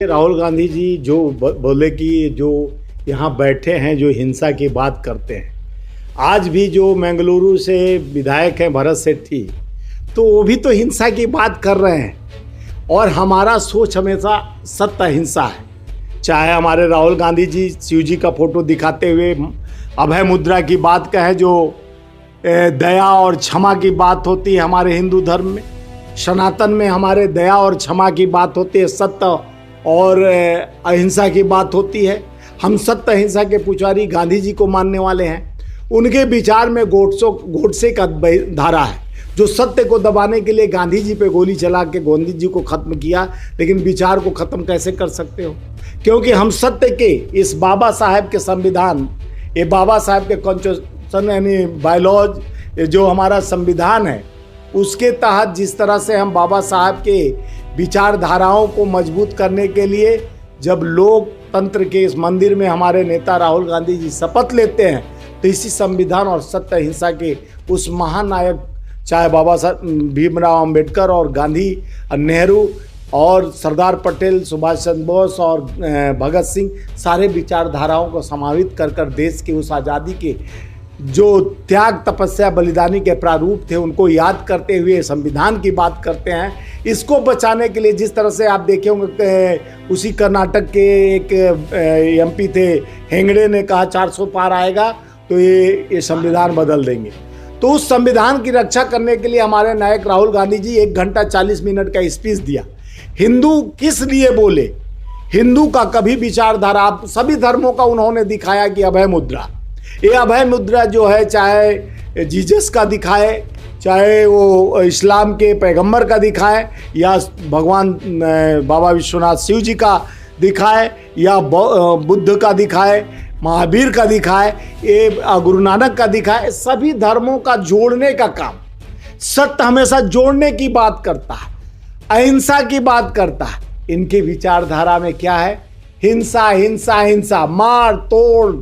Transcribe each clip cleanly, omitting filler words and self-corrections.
राहुल गांधी जी जो बोले कि जो यहाँ बैठे हैं जो हिंसा की बात करते हैं, आज भी जो बेंगलुरु से विधायक हैं भरत सेठी, तो वो भी तो हिंसा की बात कर रहे हैं। और हमारा सोच हमेशा सत्य अहिंसा है। चाहे हमारे राहुल गांधी जी शिव जी का फोटो दिखाते हुए अभय मुद्रा की बात कहें, जो दया और क्षमा की बात होती है हमारे हिंदू धर्म में, सनातन में हमारे दया और क्षमा की बात होती है, सत्य और अहिंसा की बात होती है। हम सत्य अहिंसा के पुजारी गांधी जी को मानने वाले हैं। उनके विचार में गोडसे का धारा है, जो सत्य को दबाने के लिए गांधी जी पे गोली चला के गांधी जी को खत्म किया, लेकिन विचार को खत्म कैसे कर सकते हो? क्योंकि हम सत्य के इस बाबा साहेब के संविधान, ये बाबा साहेब के कॉन्स्टिट्यूशन यानी बायलॉज जो हमारा संविधान है, उसके तहत जिस तरह से हम बाबा साहब के विचारधाराओं को मजबूत करने के लिए जब लोकतंत्र के इस मंदिर में हमारे नेता राहुल गांधी जी शपथ लेते हैं, तो इसी संविधान और सत्य अहिंसा के उस महानायक, चाहे बाबा साहब भीमराव अंबेडकर और गांधी, नेहरू और सरदार पटेल, सुभाष चंद्र बोस और भगत सिंह, सारे विचारधाराओं को समावित कर कर देश की उस आज़ादी के जो त्याग तपस्या बलिदानी के प्रारूप थे उनको याद करते हुए संविधान की बात करते हैं। इसको बचाने के लिए जिस तरह से आप देखे होंगे, उसी कर्नाटक के एक एमपी थे हेगड़े ने कहा 400 पार आएगा तो ये संविधान बदल देंगे। तो उस संविधान की रक्षा करने के लिए हमारे नायक राहुल गांधी जी 1 घंटा 40 मिनट का स्पीच दिया। हिंदू किस लिए बोले? हिंदू का कभी विचारधारा, आप सभी धर्मों का उन्होंने दिखाया कि अभय मुद्रा, ये अभय मुद्रा जो है, चाहे जीसस का दिखाए, चाहे वो इस्लाम के पैगंबर का दिखाए, या भगवान बाबा विश्वनाथ शिव जी का दिखाए, या बुद्ध का दिखाए, महावीर का दिखाए, ये गुरु नानक का दिखाए, सभी धर्मों का जोड़ने का काम। सत्य हमेशा जोड़ने की बात करता है, अहिंसा की बात करता है। इनके विचारधारा में क्या है? हिंसा हिंसा हिंसा, मार तोड़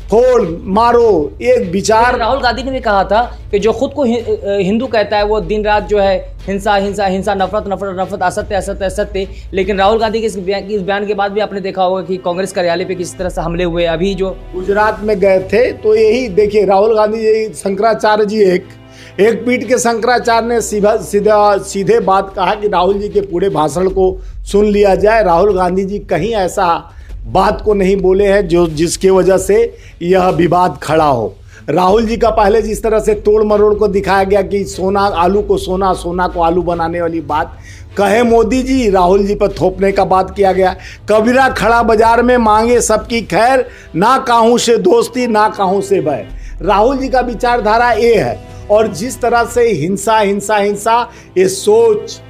फोड़ मारो, एक विचार। राहुल गांधी ने भी कहा था कि जो खुद को हिंदू कहता है वो दिन रात जो है हिंसा हिंसा हिंसा, नफरत नफरत नफरत, असत्य असत्य असत्य। लेकिन राहुल गांधी के इस बयान के बाद भी आपने देखा होगा कि कांग्रेस कार्यालय पे किस तरह से हमले हुए। अभी जो गुजरात में गए थे तो यही देखिए, राहुल गांधी जी, शंकराचार्य जी एक पीठ के शंकराचार्य ने सीधे बात कहा कि राहुल जी के पूरे भाषण को सुन लिया जाए। राहुल गांधी जी कहीं ऐसा बात को नहीं बोले हैं जो जिसकी वजह से यह विवाद खड़ा हो। राहुल जी का पहले जिस तरह से तोड़ मरोड़ को दिखाया गया कि सोना आलू को सोना, सोना को आलू बनाने वाली बात कहे मोदी जी, राहुल जी पर थोपने का बात किया गया। कबीरा खड़ा बाजार में मांगे सबकी खैर, ना काहूं से दोस्ती ना काहूं से भय। राहुल जी का विचारधारा ये है। और जिस तरह से हिंसा हिंसा हिंसा, ये सोच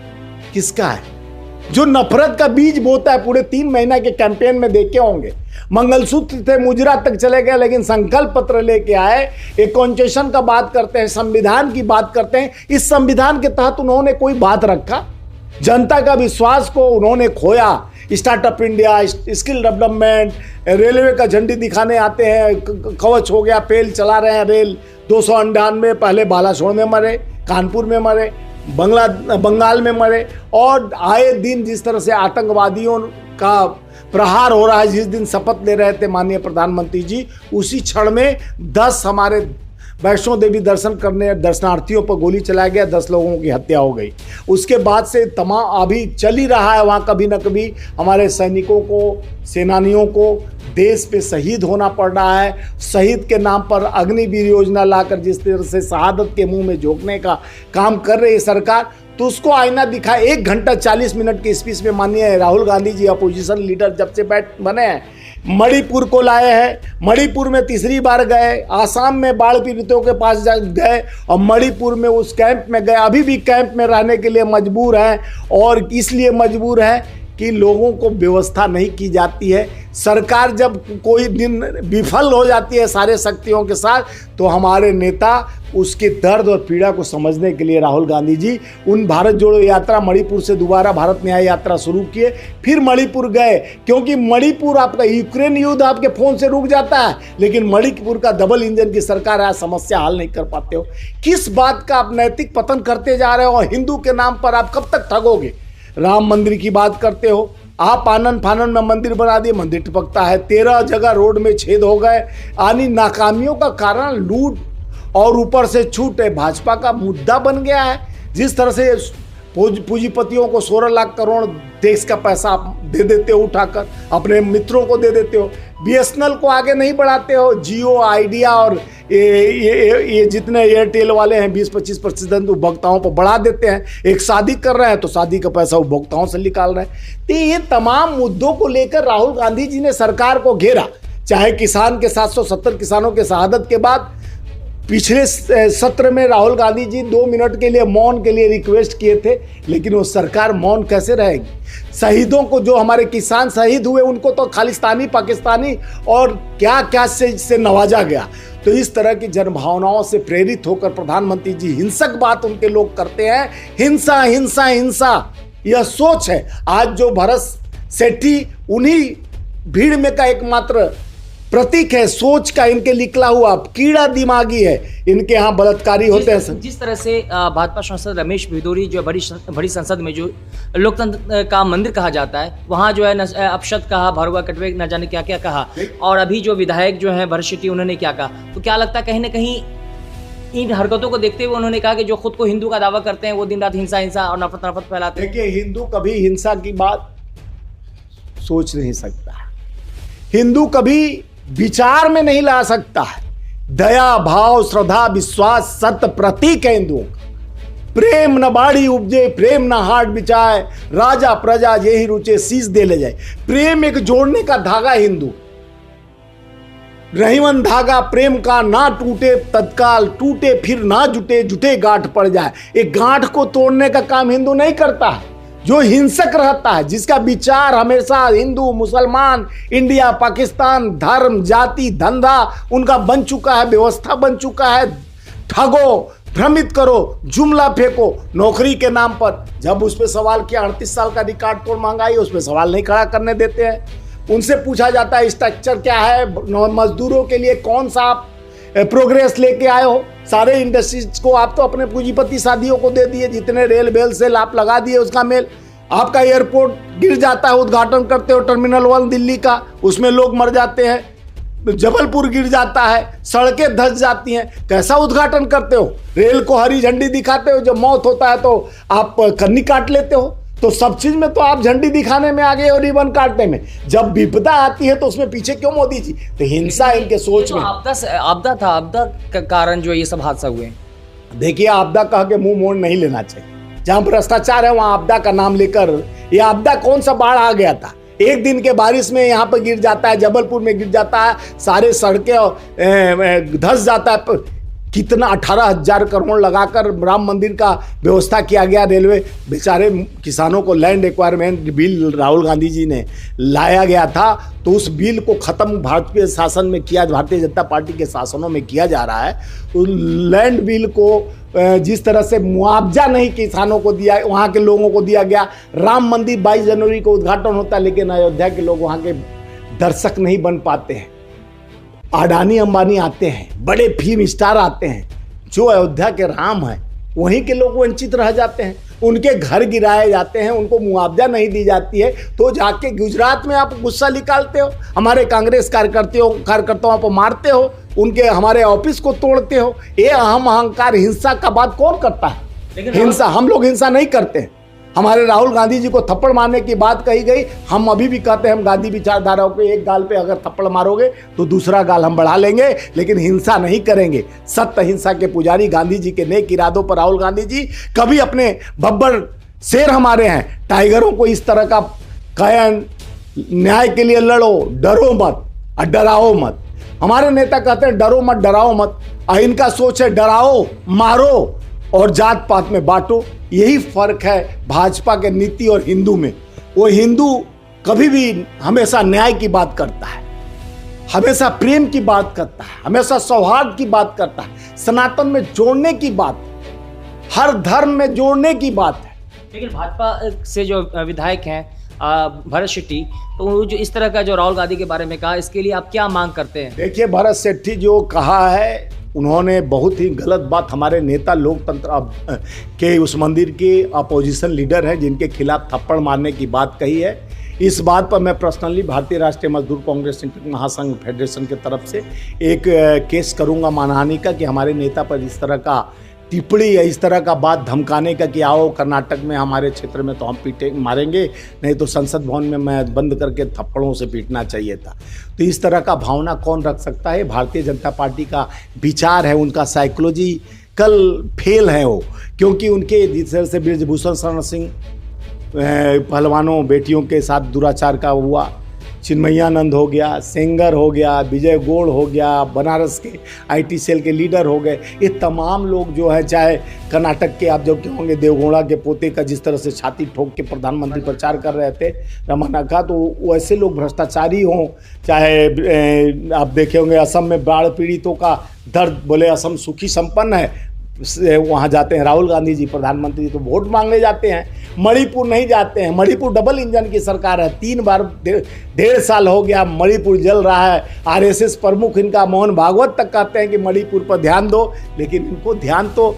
किसका है? जो नफरत का बीज बोता है। पूरे 3 महीना के कैंपेन में देखे होंगे, मंगलसूत्र थे मुजरा तक चले गए, लेकिन संकल्प पत्र लेके आए, एक कॉन्स्टिट्यूशन का बात करते हैं, संविधान की बात करते हैं। इस संविधान के तहत उन्होंने कोई बात रखा? जनता का विश्वास को उन्होंने खोया। Startup India, skill development, railway का झंडी दिखाने आते हैं, कवच हो गया, पेल चला रहे हैं रेल, 298 पहले बालासोर में मरे, कानपुर में मरे, बंगाल में मरे, और आए दिन जिस तरह से आतंकवादियों का प्रहार हो रहा है। जिस दिन शपथ ले रहे थे माननीय प्रधानमंत्री जी, उसी क्षण में 10 हमारे वैष्णो देवी दर्शन करने दर्शनार्थियों पर गोली चलाया गया, 10 लोगों की हत्या हो गई। उसके बाद से तमाम अभी चल ही रहा है वहाँ, कभी न कभी हमारे सैनिकों को, सेनानियों को देश पे शहीद होना पड़ रहा है। शहीद के नाम पर अग्निवीर योजना लाकर जिस तरह से शहादत के मुंह में झोंकने का काम कर रही है सरकार, तो उसको आईना दिखा। 1 घंटा 40 मिनट के स्पीच में माननीय राहुल गांधी जी अपोजिशन लीडर जब से बने हैं, मणिपुर को लाए हैं। मणिपुर में तीसरी बार गए, आसाम में बाढ़ पीड़ितों के पास गए, और मणिपुर में उस कैंप में गए। अभी भी कैंप में रहने के लिए मजबूर हैं, और इसलिए मजबूर हैं कि लोगों को व्यवस्था नहीं की जाती है। सरकार जब कोई दिन विफल हो जाती है सारे शक्तियों के साथ, तो हमारे नेता उसके दर्द और पीड़ा को समझने के लिए राहुल गांधी जी उन भारत जोड़ो यात्रा, मणिपुर से दोबारा भारत न्याय यात्रा शुरू किए, फिर मणिपुर गए। क्योंकि मणिपुर आपका यूक्रेन युद्ध आपके फ़ोन से रुक जाता है, लेकिन मणिपुर का डबल इंजन की सरकार है, समस्या हल नहीं कर पाते हो। किस बात का आप नैतिक पतन करते जा रहे हो, और हिंदू के नाम पर आप कब तक ठगोगे? राम मंदिर की बात करते हो, आप आनन फानन में मंदिर बना दिए, मंदिर टपकता है। 13 जगह रोड में छेद हो गए। यानी नाकामियों का कारण लूट और ऊपर से छूट है, भाजपा का मुद्दा बन गया है। जिस तरह से पूंजीपतियों को 16 लाख करोड़ टैक्स का पैसा आप दे देते हो, उठाकर अपने मित्रों को दे देते हो, बीएसएनएल को आगे नहीं बढ़ाते हो, जियो, आइडिया और ये जितने एयरटेल वाले हैं 20-25% उपभोक्ताओं पर बढ़ा देते हैं। एक शादी कर रहे हैं तो शादी का पैसा उपभोक्ताओं से निकाल रहे हैं। तो ये तमाम मुद्दों को लेकर राहुल गांधी जी ने सरकार को घेरा। चाहे किसान के 770 किसानों के शहादत के बाद पिछले सत्र में राहुल गांधी जी 2 मिनट के लिए मौन के लिए रिक्वेस्ट किए थे, लेकिन वो सरकार मौन कैसे रहेगी। शहीदों को, जो हमारे किसान शहीद हुए, उनको तो खालिस्तानी, पाकिस्तानी और क्या क्या से नवाजा गया। तो इस तरह की जनभावनाओं से प्रेरित होकर प्रधानमंत्री जी हिंसक बात उनके लोग करते हैं। हिंसा हिंसा हिंसा यह सोच है। आज जो भरत सेठी उन्हीं भीड़ में का एकमात्र प्रतीक है, सोच का इनके निकला हुआ कीड़ा दिमागी है। इनके यहाँ बलात्कारी होते हैं। जिस तरह से भाजपा सांसद रमेश भिदोरी जो बड़ी संसद में जो लोकतंत्र का मंदिर कहा जाता है, वहाँ जो है अपशब्द कहा, भरुआ कटवे न जाने क्या क्या कहा, और अभी जो विधायक जो है भरत शेट्टी, उन्होंने क्या कहा, तो क्या लगता है कहीं ना कहीं इन हरकतों को देखते हुए उन्होंने कहा कि जो खुद को हिंदू का दावा करते हैं वो दिन रात हिंसा हिंसा और नफरत फैलाते हैं। देखिए, हिंदू कभी हिंसा की बात सोच नहीं सकता। हिंदू कभी विचार में नहीं ला सकता है। दया, भाव, श्रद्धा, विश्वास, सत्य प्रतीक है हिंदुओं का। प्रेम न बाड़ी उपजे, प्रेम न हाट बिछाए, राजा प्रजा यही रुचे, शीश दे ले जाए। प्रेम एक जोड़ने का धागा हिंदू, रहीवन धागा प्रेम का, ना टूटे तत्काल, टूटे फिर ना जुटे, जुटे गांठ पड़ जाए। एक गांठ को तोड़ने का काम हिंदू नहीं करता है। जो हिंसक रहता है, जिसका विचार हमेशा हिंदू, मुसलमान, इंडिया, पाकिस्तान, धर्म, जाति, धंधा उनका बन चुका है, व्यवस्था बन चुका है। ठगो, भ्रमित करो, जुमला फेंको नौकरी के नाम पर। जब उस पर सवाल किया, 38 साल का रिकॉर्ड तोड़ महंगाई, उस पर सवाल नहीं खड़ा करने देते हैं। उनसे पूछा जाता है स्ट्रक्चर क्या है, मजदूरों के लिए कौन सा आप प्रोग्रेस लेके आए हो। सारे इंडस्ट्रीज को आप तो अपने पूंजीपति साथियों को दे दिए, जितने रेल बेल से आप लगा दिए उसका मेल। आपका एयरपोर्ट गिर जाता है, उद्घाटन करते हो टर्मिनल 1 दिल्ली का, उसमें लोग मर जाते हैं। जबलपुर गिर जाता है, सड़कें धंस जाती हैं, कैसा उद्घाटन करते हो। रेल को हरी झंडी दिखाते हो, जब मौत होता है तो आप कन्नी काट लेते हो। तो सब चीज में तो आप झंडी दिखाने में आगे और रिबन काटने में। जब विपदा आती है तो उसमें पीछे क्यों मोदी जी। तो हिंसा इनके सोच में। आपदा था, आपदा का कारण जो ये सब हादसा हुए। देखिए, आपदा कह के मुंह मोड़ नहीं लेना चाहिए। जहां भ्रष्टाचार है वहां आपदा का नाम लेकर, ये आपदा कौन सा बाढ़ आ गया था। एक दिन के बारिश में यहाँ पर गिर जाता है, जबलपुर में गिर जाता है, सारे सड़कें धंस जाता है। कितना 18,000 करोड़ लगाकर राम मंदिर का व्यवस्था किया गया। रेलवे, बेचारे किसानों को land acquirement bill Rahul Gandhi ji ने लाया गया था, तो उस बिल को खत्म भारतीय शासन में किया, भारतीय जनता पार्टी के शासनों में किया जा रहा है। उस लैंड बिल को जिस तरह से मुआवजा नहीं किसानों को दिया, वहाँ के लोगों को दिया गया। राम मंदिर 22 जनवरी को उद्घाटन होता है, लेकिन अयोध्या के लोग वहाँ के दर्शक नहीं बन पाते हैं। अडानी अंबानी आते हैं, बड़े फिल्म स्टार आते हैं, जो अयोध्या के राम हैं वहीं के लोग वंचित रह जाते हैं। उनके घर गिराए जाते हैं, उनको मुआवजा नहीं दी जाती है। तो जाके गुजरात में आप गुस्सा निकालते हो, हमारे कांग्रेस कार्यकर्ताओं को मारते हो, उनके हमारे ऑफिस को तोड़ते हो। ये अहम अहंकार हिंसा का बात कौन करता है। हिंसा हम लोग हिंसा नहीं करते हैं। हमारे राहुल गांधी जी को थप्पड़ मारने की बात कही गई, हम अभी भी कहते हैं हम गांधी विचारधाराओं के एक गाल पे अगर थप्पड़ मारोगे तो दूसरा गाल हम बढ़ा लेंगे, लेकिन हिंसा नहीं करेंगे। सत्य हिंसा के पुजारी गांधी जी के नेक इरादों पर राहुल गांधी जी कभी अपने बब्बर शेर हमारे हैं, टाइगरों को इस तरह का कहन, न्याय के लिए लड़ो, डरो मत और डराओ मत। हमारे नेता कहते हैं डरो मत, डराओ मत, और इनका सोच है डराओ, मारो और जात पात में बांटो। यही फर्क है भाजपा के नीति और हिंदू में। वो हिंदू कभी भी हमेशा न्याय की बात करता है, हमेशा प्रेम की बात करता है, हमेशा सौहार्द की बात करता है, सनातन में जोड़ने की बात, हर धर्म में जोड़ने की बात है। लेकिन भाजपा से जो विधायक हैं भरत शेट्टी, तो जो इस तरह का जो राहुल गांधी के बारे में कहा, इसके लिए आप क्या मांग करते हैं। देखिए, भरत शेट्टी जो कहा है, उन्होंने बहुत ही गलत बात, हमारे नेता लोकतंत्र के उस मंदिर के अपोजिशन लीडर हैं जिनके खिलाफ थप्पड़ मारने की बात कही है। इस बात पर मैं पर्सनली भारतीय राष्ट्रीय मजदूर कांग्रेस महासंघ फेडरेशन की तरफ से एक केस करूंगा मानहानि का, कि हमारे नेता पर इस तरह का टिप्पणी या इस तरह का बात धमकाने का कि आओ कर्नाटक में हमारे क्षेत्र में तो हम मारेंगे, नहीं तो संसद भवन में मैं बंद करके थप्पड़ों से पीटना चाहिए था। तो इस तरह का भावना कौन रख सकता है? भारतीय जनता पार्टी का विचार है, उनका साइकोलॉजिकल फेल है वो, क्योंकि उनके जिस तरह से बृजभूषण शरण सिंह पहलवानों बेटियों के साथ दुराचार का हुआ, चिन्मयानंद हो गया, सेंगर हो गया, विजय गौड़ हो गया, बनारस के आईटी सेल के लीडर हो गए, ये तमाम लोग जो है, चाहे कर्नाटक के आप जो होंगे देवगौड़ा के पोते का जिस तरह से छाती ठोक के प्रधानमंत्री प्रचार कर रहे थे रमन्ना, तो वैसे लोग भ्रष्टाचारी हों, चाहे आप देखे होंगे असम में बाढ़ पीड़ितों का दर्द, बोले असम सुखी संपन्न है, वहाँ जाते हैं राहुल गांधी जी प्रधानमंत्री तो वोट मांगने जाते हैं, मणिपुर नहीं जाते हैं। मणिपुर डबल इंजन की सरकार है, 3 बार 1.5 साल हो गया मणिपुर जल रहा है। आरएसएस प्रमुख इनका मोहन भागवत तक कहते हैं कि मणिपुर पर ध्यान दो, लेकिन इनको ध्यान तो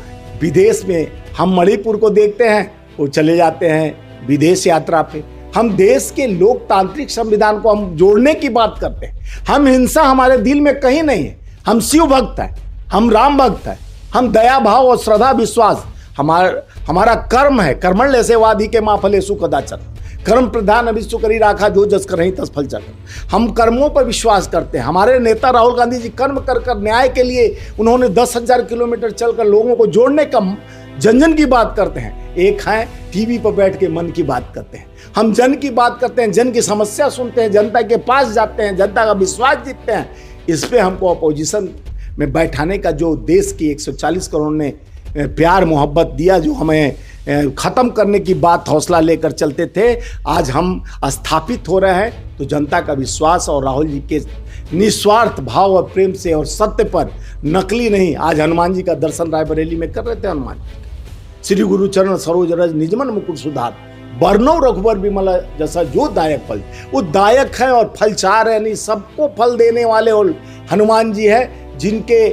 विदेश में, हम मणिपुर को देखते हैं वो चले जाते हैं विदेश यात्रा पे। हम देश के लोकतांत्रिक संविधान को हम जोड़ने की बात करते हैं, हम हिंसा हमारे दिल में कहीं नहीं है, हम शिव भक्त हैं, हम राम भक्त हैं, हम दया भाव और श्रद्धा विश्वास, हमारा कर्म है, कर्मण लेसेवादी के माँ फलेसु कदाचन, कर्म प्रधान अभिष्टु करी राखा जो जस कर रही तस फल चल। हम कर्मों पर विश्वास करते हैं। हमारे नेता राहुल गांधी जी कर्म कर न्याय के लिए उन्होंने 10,000 किलोमीटर चलकर लोगों को जोड़ने का जन की बात करते हैं। एक है टीवी पर बैठ के मन की बात करते हैं, हम जन की बात करते हैं, जन की समस्या सुनते हैं, जनता के पास जाते हैं, जनता का विश्वास जीतते हैं। इस पर हमको अपोजिशन में बैठाने का जो देश की 140 करोड़ ने प्यार मोहब्बत दिया, जो हमें ख़त्म करने की बात हौसला लेकर चलते थे, आज हम स्थापित हो रहे हैं। तो जनता का विश्वास और राहुल जी के निस्वार्थ भाव और प्रेम से और सत्य पर, नकली नहीं। आज हनुमान जी का दर्शन रायबरेली में कर रहे थे, हनुमान श्री गुरु चरण सरोज रज निजमन मुकुट सुधार बरनौ रघुबर विमल जैसा जो दायक फल, वो दायक है और फलचार है, यानी सबको फल देने वाले और हनुमान जी है, जिनके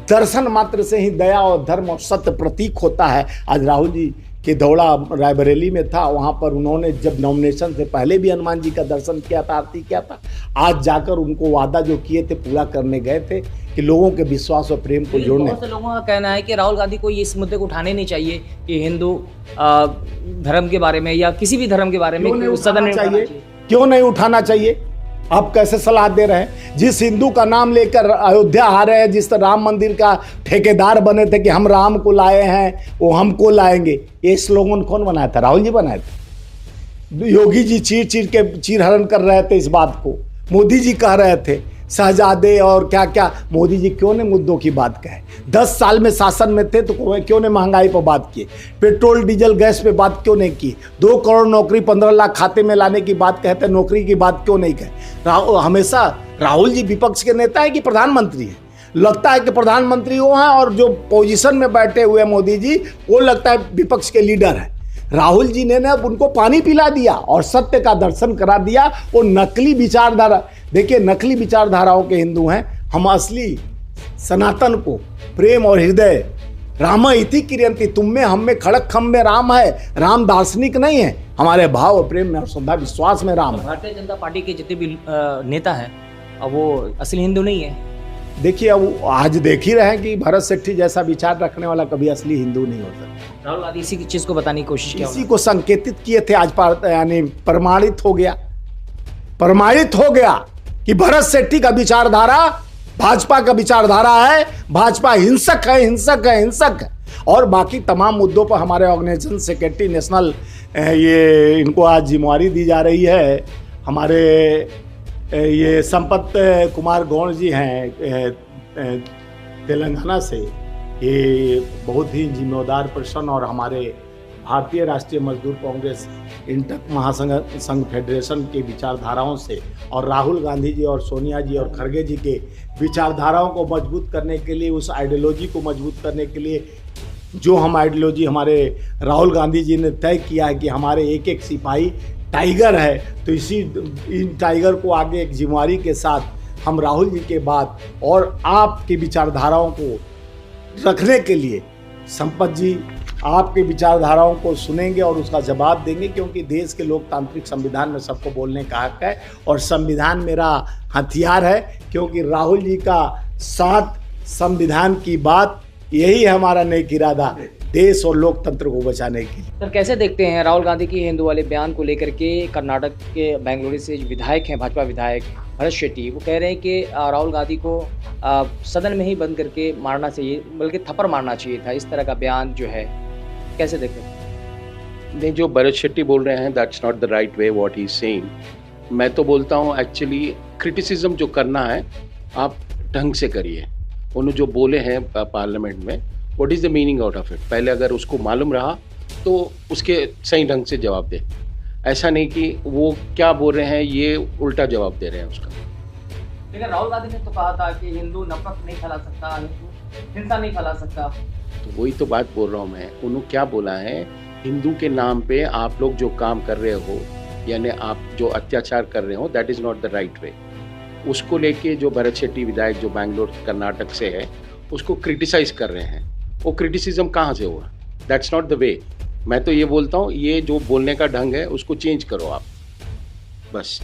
दर्शन मात्र से ही दया और धर्म और सत्य प्रतीक होता है। आज राहुल जी के दौड़ा रायबरेली में था, वहाँ पर उन्होंने जब नॉमिनेशन से पहले भी हनुमान जी का दर्शन किया था, आरती किया था। आज जाकर उनको वादा जो किए थे पूरा करने गए थे कि लोगों के विश्वास और प्रेम को जोड़ने। बहुत से लोगों का कहना है कि राहुल गांधी को इस मुद्दे को उठाने नहीं चाहिए कि हिंदू धर्म के बारे में या किसी भी धर्म के बारे में सदन में चाहिए। क्यों नहीं उठाना चाहिए? आप कैसे सलाह दे रहे हैं? जिस हिंदू का नाम लेकर अयोध्या आ रहे हैं, जिस राम मंदिर का ठेकेदार बने थे कि हम राम को लाए हैं, वो हमको लाएंगे, ये स्लोगन कौन बनाया था? राहुल जी बनाए थे। योगी जी चीर हरण कर रहे थे इस बात को, मोदी जी कह रहे थे, शहजादे और क्या क्या। मोदी जी क्यों ने मुद्दों की बात कहे? 10 साल में शासन में थे तो क्यों ने महंगाई पर बात की, पेट्रोल डीजल गैस पे बात क्यों नहीं की, 2 करोड़ नौकरी 15 लाख खाते में लाने की बात कहते, नौकरी की बात क्यों नहीं कहे? हमेशा राहुल जी विपक्ष के नेता है कि प्रधानमंत्री है? लगता है कि प्रधानमंत्री वो हैं और जो पोजीशन में बैठे हुए मोदी जी वो लगता है विपक्ष के लीडर है। राहुल जी ने अब उनको पानी पिला दिया और सत्य का दर्शन करा दिया। वो नकली विचारधारा, देखिए नकली विचारधाराओं के हिंदू हैं, हम असली सनातन को प्रेम और हृदय, राम इति किरंती, तुम में हम में खड़क खम में राम है। राम दार्शनिक नहीं है, हमारे भाव और प्रेम में और श्रद्धा विश्वास में राम है। भारतीय जनता पार्टी के जितने भी नेता हैं अब वो असली हिंदू नहीं है। देखिए अब आज देख ही रहे हैं कि भरत सेठी जैसा विचार रखने वाला कभी असली हिंदू नहीं हो सकता। राहुल गांधी इसी चीज को बताने की कोशिश की, इसी को संकेतित किए थे। आज यानी प्रमाणित हो गया कि भरत सेठी का विचारधारा भाजपा का विचारधारा है, भाजपा हिंसक है। और बाकी तमाम मुद्दों पर हमारे ऑर्गेनाइजेशन सेक्रेटरी नेशनल ये इनको आज जिम्मेवारी दी जा रही है। हमारे ये संपत कुमार गौड़ जी हैं तेलंगाना से, ये बहुत ही जिम्मेदार पर्सन और हमारे भारतीय राष्ट्रीय मजदूर कांग्रेस इंटक महासंघ फेडरेशन के विचारधाराओं से और राहुल गांधी जी और सोनिया जी और खड़गे जी के विचारधाराओं को मजबूत करने के लिए, उस आइडियोलॉजी को मजबूत करने के लिए जो हम आइडियोलॉजी हमारे राहुल गांधी जी ने तय किया है कि हमारे एक एक सिपाही टाइगर है, तो इन टाइगर को आगे एक जिम्मेवारी के साथ हम राहुल जी के बाद और आपकी विचारधाराओं को रखने के लिए संपत जी आपके विचारधाराओं को सुनेंगे और उसका जवाब देंगे, क्योंकि देश के लोकतांत्रिक संविधान में सबको बोलने का हक है और संविधान मेरा हथियार है, क्योंकि राहुल जी का साथ संविधान की बात, यही हमारा नेक इरादा देश और लोकतंत्र को बचाने के लिए। सर कैसे देखते हैं राहुल गांधी की हिंदू वाले बयान को लेकर के? कर्नाटक के बेंगलुरु से विधायक हैं, भाजपा विधायक भरत शेट्टी, वो कह रहे हैं कि राहुल गांधी को सदन में ही बंद करके मारना चाहिए, बल्कि थप्पड़ मारना चाहिए था। इस तरह का बयान जो है कैसे देखते हैं? नहीं, जो भरत शेट्टी बोल रहे हैं that's not the right way what he is saying. मैं तो बोलता हूँ एक्चुअली क्रिटिसिज्म जो करना है आप ढंग से करिए। उन्होंने जो बोले हैं पार्लियामेंट में, what is the meaning out of it, पहले अगर उसको मालूम रहा तो उसके सही ढंग से जवाब दे। ऐसा नहीं कि वो क्या बोल रहे हैं ये उल्टा जवाब दे रहे हैं उसका। लेकिन राहुल गांधी ने तो कहा था कि हिंदू नफरत नहीं फैला सकता, हिंसा नहीं फैला सकता। तो वही तो बात बोल रहा हूँ मैं। उन्होंने क्या बोला है, हिंदू के नाम पे आप लोग जो काम कर रहे हो, यानी आप जो अत्याचार कर रहे हो, that is not the right way. उसको लेके जो भरत शेट्टी विधायक जो बैंगलोर कर्नाटक से है उसको क्रिटिसाइज कर रहे हैं। वो क्रिटिसिज्म कहाँ से हुआ? That's not the way. मैं तो ये बोलता हूँ ये जो बोलने का ढंग है उसको चेंज करो आप, बस।